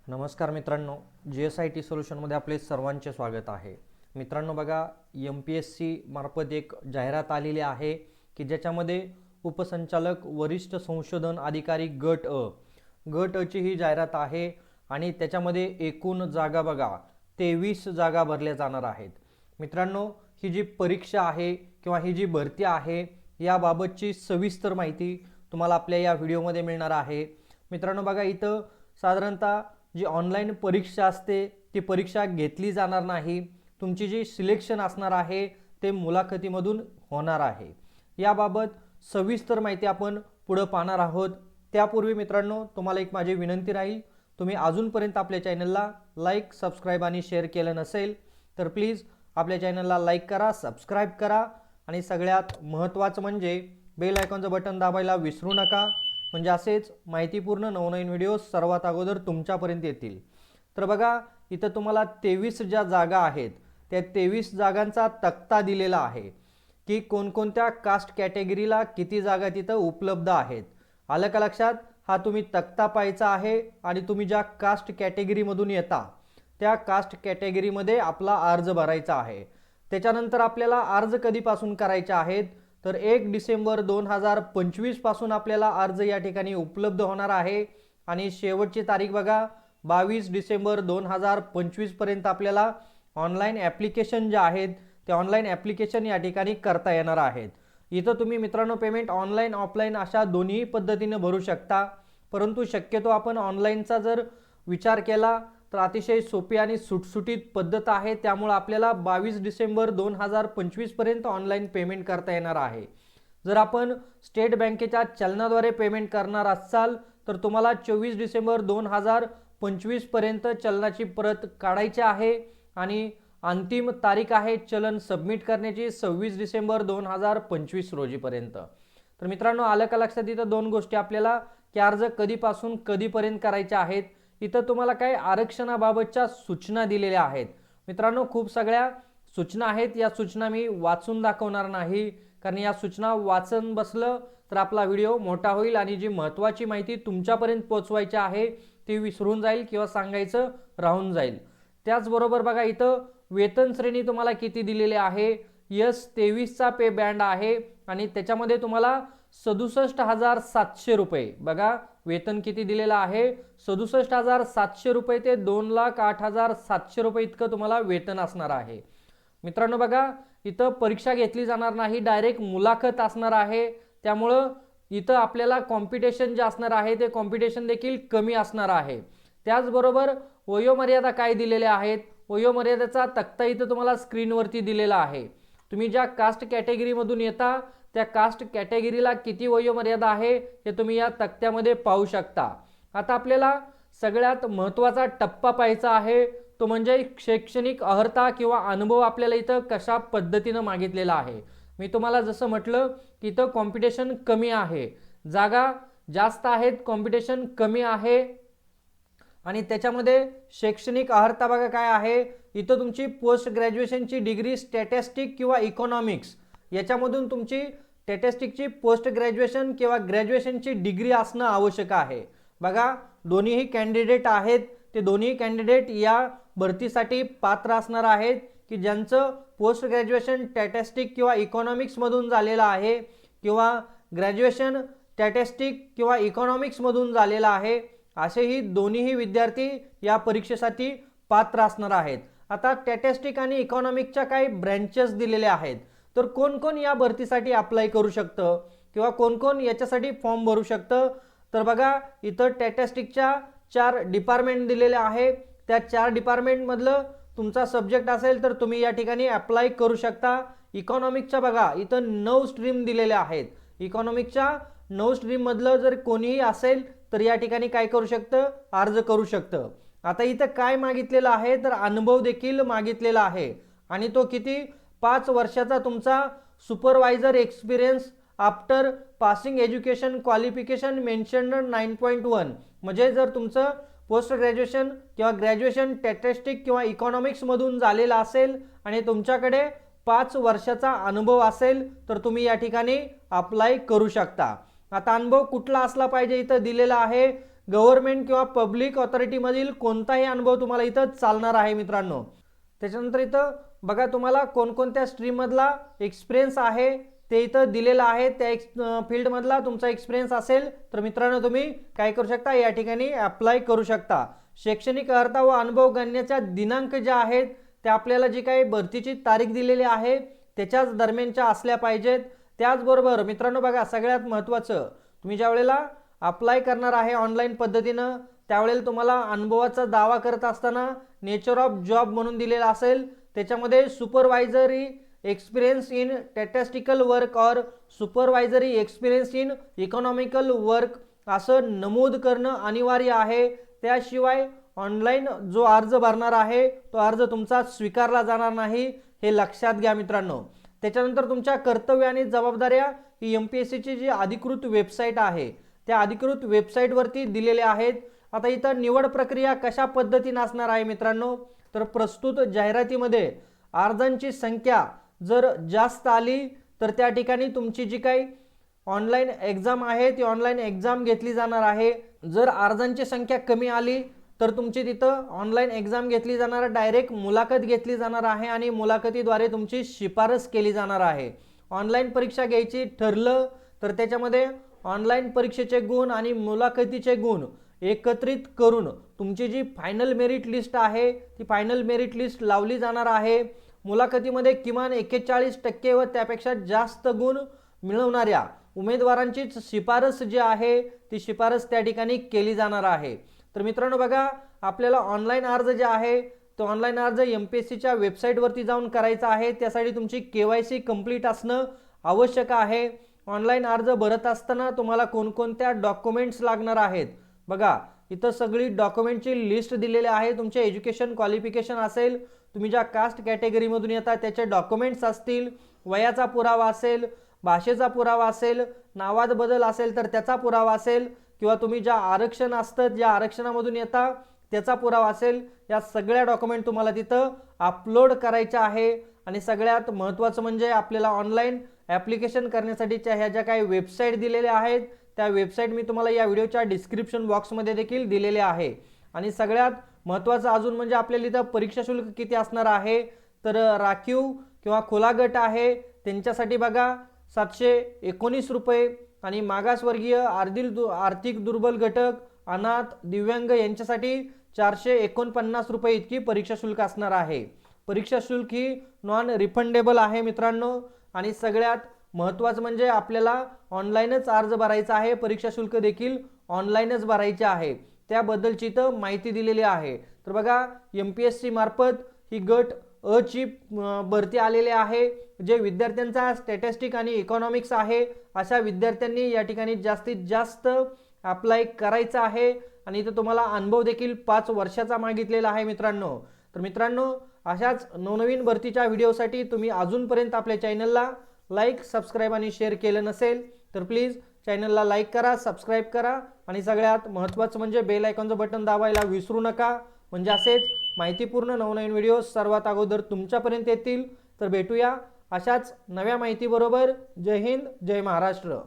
नमस्कार मित्रांनो, GSIT सोल्युशनमध्ये आपले सर्वांचे स्वागत आहे। मित्रांनो बघा, MPSC मार्फत एक जाहिरात आलेली आहे की ज्याच्यामध्ये उपसंचालक वरिष्ठ संशोधन अधिकारी गट अ ची ही जाहिरात आहे आणि त्याच्यामध्ये एकूण जागा बघा 23 जागा भरल्या जाणार आहेत। मित्रांनो, ही जी परीक्षा आहे किंवा ही जी भरती आहे याबाबतची सविस्तर माहिती तुम्हाला आपल्या या व्हिडिओमध्ये मिळणार आहे। मित्रांनो बघा, इथं साधारणतः जी ऑनलाइन परीक्षा असते ती परीक्षा घेतली जाणार नाही। तुमची जी सिलेक्शन असणार आहे ते मुलाखतीमधून होणार आहे। याबाबत सविस्तर माहिती आपण पुढे पाहणार आहोत। त्यापूर्वी मित्रांनो, तुम्हाला एक माझी विनंती राहील, तुम्ही अजूनपर्यंत आपल्या चॅनलला लाईक, सबस्क्राइब आणि शेअर केलं नसेल तर प्लीज आपल्या चॅनलला लाईक करा, सबस्क्राइब करा आणि सगळ्यात महत्त्वाचं म्हणजे बेल आयकॉनचं बटन दाबायला विसरू नका, म्हणजे असेच माहितीपूर्ण नवनवीन व्हिडिओ सर्वात अगोदर तुमच्यापर्यंत येतील। तर बघा, इथं तुम्हाला 23 ज्या जागा आहेत त्या 23 जागांचा तक्ता दिलेला आहे की कोणकोणत्या कास्ट कॅटेगरीला किती जागा तिथं उपलब्ध आहेत। आलं का लक्षात? हा तुम्ही तक्ता पाहायचा आहे आणि तुम्ही ज्या कास्ट कॅटेगरीमधून येता त्या कास्ट कॅटेगरीमध्ये आपला अर्ज भरायचा आहे। त्याच्यानंतर आपल्याला अर्ज कधीपासून करायचे आहेत तर 1 डिसेंबर 2025 पासून आपल्याला अर्ज या ठिकाणी उपलब्ध होणार आहे आणि शेवटची तारीख बघा 22 डिसेंबर 2025 पर्यंत आपल्याला ऑनलाइन ॲप्लिकेशन जे आहेत ते ऑनलाइन ॲप्लिकेशन या ठिकाणी करता येणार आहेत। इथं तुम्ही मित्रांनो पेमेंट ऑनलाइन ऑफलाइन अशा दोन्ही पद्धतीने भरू शकता, परंतु शक्यतो आपण ऑनलाइनचा जर विचार केला तर अतिशय सोपी आणि सुटसुटीत पद्धत आहे, त्यामुळे आपल्याला 22 डिसेंबर 2025 पर्यंत ऑनलाइन पेमेंट करता येणार आहे। जर आपण स्टेट बँकेच्या चलनाद्वारे पेमेंट करणार असाल तर तुम्हाला 24 डिसेंबर 2025 पर्यंत चलनाची प्रत काढायची आहे आणि अंतिम तारीख आहे चलन सबमिट करण्याची 26 डिसेंबर 2025 रोजीपर्यंत। तर मित्रांनो, आलं का लक्षात? इथं दोन गोष्टी आपल्याला की अर्ज कधीपासून कधीपर्यंत करायचे आहेत। इथं तुम्हाला काही आरक्षणाबाबतच्या सूचना दिलेल्या आहेत। मित्रांनो, खूप सगळ्या सूचना आहेत, या सूचना मी वाचून दाखवणार नाही, कारण या सूचना वाचन बसलं तर आपला व्हिडिओ मोठा होईल आणि जी महत्त्वाची माहिती तुमच्यापर्यंत पोहोचवायची आहे ती विसरून जाईल किंवा सांगायचं राहून जाईल। त्याचबरोबर बघा, इथं वेतन श्रेणी तुम्हाला किती दिलेली आहे। S23 चा पे बँड आहे आणि त्याच्यामध्ये तुम्हाला 67,700 रुपये बघा वेतन किती दिलेलं आहे, 67,700 रुपये ते 2,08,700 रुपये इतकं तुम्हाला वेतन असणार आहे। मित्रांनो बघा, इथं परीक्षा घेतली जाणार नाही, डायरेक्ट मुलाखत असणार आहे, त्यामुळं इथं आपल्याला कॉम्पिटिशन जे असणार आहे ते कॉम्पिटिशन देखील कमी असणार आहे। त्याचबरोबर वयोमर्यादा काय दिलेल्या आहेत, वयोमर्यादेचा तक्ता इथं तुम्हाला स्क्रीनवरती दिलेला आहे। तुम्ही ज्या कास्ट कॅटेगरीमधून येता त्या कास्ट कॅटेगरीला किती वयोमर्यादा आहे हे तुम्ही या तक्त्यामध्ये पाहू शकता। आता आपल्याला सगळ्यात महत्त्वाचा टप्पा पाहायचा आहे तो म्हणजे शैक्षणिक अर्हता किंवा अनुभव आपल्याला इथं कशा पद्धतीने मागितलेला आहे। मी तुम्हाला जसं म्हटलं की इथं कॉम्पिटिशन कमी आहे, जागा जास्त आहेत, कॉम्पिटिशन कमी आहे आणि त्याच्यामध्ये शैक्षणिक अर्हता बघा काय आहे, इथं तुमची पोस्ट ग्रॅज्युएशनची डिग्री स्टॅटिस्टिक किंवा इकॉनॉमिक्स याच्यामधून तुमची स्टॅटिस्टिकची पोस्ट ग्रॅज्युएशन किंवा ग्रॅज्युएशनची डिग्री असणं आवश्यक आहे। बघा, दोन्हीही कॅन्डिडेट आहेत, ते दोन्ही कॅन्डिडेट या भरतीसाठी पात्र असणार आहेत की ज्यांचं पोस्ट ग्रॅज्युएशन स्टॅटिस्टिक किंवा इकॉनॉमिक्स मधून झालेलं आहे किंवा ग्रॅज्युएशन स्टॅटिस्टिक किंवा इकॉनॉमिक्स मधून झालेलं आहे, असेही दोन्हीही विद्यार्थी या परीक्षेसाठी पात्र असणार आहेत। आता स्टॅटिस्टिक आणि इकॉनॉमिक्सच्या काही ब्रँचेस दिलेले आहेत, तर कोण कोण या भरतीसाठी अप्लाय करू शकतं किंवा कोण कोण याच्यासाठी फॉर्म भरू शकतं, तर बघा इथं स्टॅटिस्टिकच्या 4 डिपार्टमेंट दिलेले आहे। त्या 4 डिपार्टमेंटमधलं तुमचा सब्जेक्ट असेल तर तुम्ही या ठिकाणी अप्लाय करू शकता। इकॉनॉमिक्सच्या बघा इथं 9 स्ट्रीम दिलेल्या आहेत, इकॉनॉमिक्सच्या 9 स्ट्रीम मधलं जर कोणीही असेल तर या ठिकाणी काय करू शकतं, अर्ज करू शकतं। आता इथं काय मागितलेलं आहे तर अनुभव देखील मागितलेला आहे आणि तो किती, 5 वर्षाचा तुमचा supervisor experience after passing education qualification mentioned 9.1, म्हणजे जर तुमचं पोस्ट ग्रॅज्युएशन किंवा ग्रॅज्युएशन स्टॅटिस्टिक किंवा इकॉनॉमिक्स मधून झालेलं असेल आणि तुमच्याकडे 5 वर्षाचा अनुभव असेल तर तुम्ही या ठिकाणी अप्लाय करू शकता। आता अनुभव कुठला असला पाहिजे इथं दिलेला आहे, गव्हर्नमेंट किंवा पब्लिक ऑथॉरिटीमधील कोणताही अनुभव तुम्हाला इथं चालणार आहे मित्रांनो. त्याच्यानंतर इथं बघा तुम्हाला कोणकोणत्या स्ट्रीममधला एक्सपिरियन्स आहे ते इथं दिलेलं आहे. त्या फील्डमधला तुमचा एक्सपिरियन्स असेल तर मित्रांनो तुम्ही काय करू शकता, या ठिकाणी अप्लाय करू शकता. शैक्षणिक अर्हता व अनुभव गणनेच्या दिनांक जे आहेत ते आपल्याला जी काही भरतीची तारीख दिलेली आहे त्याच्याच दरम्यानच्या असल्या पाहिजेत. त्याचबरोबर मित्रांनो बघा सगळ्यात महत्त्वाचं, तुम्ही ज्या वेळेला अप्लाय करणार आहे ऑनलाईन पद्धतीनं त्यावेळेला तुम्हाला अनुभवाचा दावा करत असताना नेचर ऑफ जॉब म्हणून दिलेला असेल. त्याच्यामध्ये supervisory experience in statistical work और supervisory experience in economical work असं नमूद करणं अनिवार्य आहे. त्याशिवाय ऑनलाईन जो अर्ज भरणार आहे तो अर्ज तुमचा स्वीकारला जाणार नाही, हे लक्षात घ्या मित्रांनो. त्याच्यानंतर तुमच्या कर्तव्य आणि जबाबदाऱ्या ही MPSCची जी अधिकृत वेबसाईट आहे त्या अधिकृत वेबसाईटवरती दिलेल्या आहेत. आता इथं निवड प्रक्रिया कशा पद्धतीने असणार आहे मित्रांनो, तर प्रस्तुत जाहिरातीमध्ये अर्जांची संख्या जर जास्त आली तर त्या ठिकाणी तुमची जी काही ऑनलाईन एक्झाम आहे ती ऑनलाईन एक्झाम घेतली जाणार आहे. जर अर्जांची संख्या कमी आली तर तुमची तिथं ऑनलाईन एक्झाम घेतली जाणार, डायरेक्ट मुलाखत घेतली जाणार आहे आणि मुलाखतीद्वारे तुमची शिफारस केली जाणार आहे. ऑनलाईन परीक्षा घ्यायची ठरलं तर त्याच्यामध्ये ऑनलाईन परीक्षेचे गुण आणि मुलाखतीचे गुण एकत्रित करून तुमची जी फायनल मेरिट लिस्ट आहे ती फायनल मेरिट लिस्ट लावली जाणार आहे. मुलाखतीमध्ये किमान 41% व त्यापेक्षा जास्त गुण मिळवणाऱ्या उमेदवारांचीच शिफारस जी आहे ती शिफारस त्या ठिकाणी केली जाणार आहे. तर मित्रांनो बघा आपल्याला ऑनलाईन अर्ज जे आहे तो ऑनलाईन अर्ज MPSCच्या वेबसाईटवरती जाऊन करायचा आहे. त्यासाठी तुमची KYC कंप्लीट असणं आवश्यक आहे. ऑनलाईन अर्ज भरत असताना तुम्हाला कोणकोणत्या डॉक्युमेंट्स लागणार आहेत बघा इथं सगळी डॉक्युमेंटची लिस्ट दिलेली आहे. तुमचे एज्युकेशन क्वालिफिकेशन असेल, तुम्ही ज्या कास्ट कॅटेगरीमधून येता त्याचे डॉक्युमेंट्स असतील, वयाचा पुरावा असेल, भाषेचा पुरावा असेल, नावात बदल असेल तर त्याचा पुरावा असेल, किंवा तुम्ही ज्या आरक्षण असतं ज्या आरक्षणामधून येता त्याचा पुरावा असेल, या सगळ्या डॉक्युमेंट तुम्हाला तिथं अपलोड करायच्या आहे. आणि सगळ्यात महत्त्वाचं म्हणजे आपल्याला ऑनलाईन ॲप्लिकेशन करण्यासाठीच्या ह्या ज्या काही वेबसाईट दिलेल्या आहेत त्या वेबसाईट मी तुम्हाला या व्हिडिओच्या डिस्क्रिप्शन बॉक्समध्ये देखील दिलेले आहे. आणि सगळ्यात महत्त्वाचं अजून म्हणजे आपल्याला इथं परीक्षा शुल्क किती असणार आहे, तर राखीव किंवा खुला गट आहे त्यांच्यासाठी बघा 719 रुपये आणि मागासवर्गीय आर्थिक दुर्बल घटक, अनाथ, दिव्यांग यांच्यासाठी 449 रुपये इतकी परीक्षा शुल्क असणार आहे. परीक्षा शुल्क ही नॉन रिफंडेबल आहे मित्रांनो. आणि सगळ्यात महत्त्वाचं म्हणजे आपल्याला ऑनलाईनच अर्ज भरायचा आहे, परीक्षा शुल्क देखील ऑनलाईनच भरायचे आहे. त्याबद्दलची इथं माहिती दिलेली आहे. तर बघा MPSC मार्फत ही गट अ ची भरती आलेली आहे. जे विद्यार्थ्यांचा स्टॅटिस्टिक आणि इकॉनॉमिक्स आहे अशा विद्यार्थ्यांनी या ठिकाणी जास्तीत जास्त अप्लाय करायचा आहे. आणि इथं तुम्हाला अनुभव देखील 5 वर्षाचा मागितलेला आहे मित्रांनो. तर मित्रांनो अशाच नवनवीन भरतीच्या व्हिडिओसाठी तुम्ही अजूनपर्यंत आपल्या चॅनलला लाईक, सबस्क्राईब आणि शेअर केलं नसेल तर प्लीज चॅनलला लाईक करा, सबस्क्राईब करा आणि सगळ्यात महत्त्वाचं म्हणजे बेल आयकॉनचं बटन दाबायला विसरू नका. म्हणजे असेच माहितीपूर्ण नवनवीन व्हिडिओ सर्वात अगोदर तुमच्यापर्यंत येतील. तर भेटूया अशाच नव्या माहितीबरोबर. जय हिंद, जय महाराष्ट्र.